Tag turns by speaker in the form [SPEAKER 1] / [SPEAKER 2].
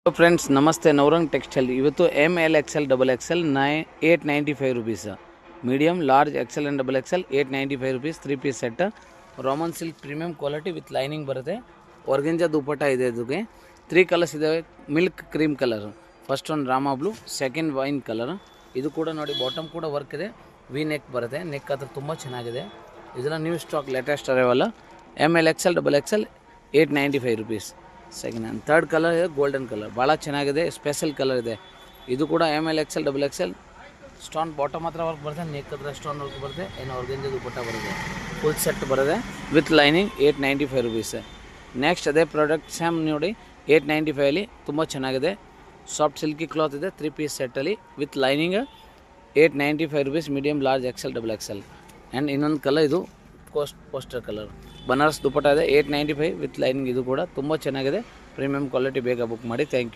[SPEAKER 1] friends ನಮಸ್ತೆ Navrang textile ಇವತ್ತು ML XL XL 895 rupees medium large XL and XL 895 rupees 3 piece set roman silk premium quality with lining ಬರುತ್ತೆ organza dupatta ಇದೆ ಇದಕ್ಕೆ 3 colours ಇದಾವೆ milk cream colour first one ರಾಮಾ blue second wine colour ಇದು ಕೂಡ ನೋಡಿ bottom ಕೂಡ work ಇದೆ ವಿ ನೆಕ್ ಬರುತ್ತೆ ನೆಕ್ ಹತ್ರ ತುಂಬ ಚೆನ್ನಾಗಿದೆ ಇದೆಲ್ಲ new stock latest arrival ML XL XL 895 rupees second hand third colour ಇದೆ ಗೋಲ್ಡನ್ ಕಲರ್ ಭಾಳ ಚೆನ್ನಾಗಿದೆ ಸ್ಪೆಷಲ್ ಕಲರ್ ಇದೆ ಇದು ಕೂಡ ML XL XL stone bottom ಹತ್ರ ವರ್ಕ್ ಬರುತ್ತೆ ನೆಕ್ ಹತ್ರ ಸ್ಟೋನ್ ವರ್ಕ್ ಬರುತ್ತೆ ಏನು ಆರ್ಗಂಜಾ ದುಪಟ್ಟ ಬರುತ್ತೆ ಫುಲ್ ಸೆಟ್ ಬರುತ್ತೆ ವಿತ್ ಲೈನಿಂಗ್ 895 rupees ನೆಕ್ಸ್ಟ್ ಅದೇ ಪ್ರಾಡಕ್ಟ್ ಸ್ಯಾಮ್ ನೋಡಿ 895 ಅಲ್ಲಿ ತುಂಬ ಚೆನ್ನಾಗಿದೆ ಸಾಫ್ಟ್ ಸಿಲ್ಕಿ ಕ್ಲಾತ್ ಇದೆ 3 ಪೀಸ್ ಸೆಟ್ಟಲ್ಲಿ with lining 895 rupees medium large XL XL and ಇನ್ನೊಂದು ಕಲರ್ ಇದು ಪೋಸ್ಟರ್ ಕಲರ್ ಬನಾರಸ್ ದುಪಟ್ಟ ಇದೆ 895 ವಿತ್ ಲೈನಿಂಗ್ ಇದು ಕೂಡ ತುಂಬ ಚೆನ್ನಾಗಿದೆ ಪ್ರೀಮಿಯಂ ಕ್ವಾಲಿಟಿ ಬೇಗ ಬುಕ್ ಮಾಡಿ ಥ್ಯಾಂಕ್ ಯು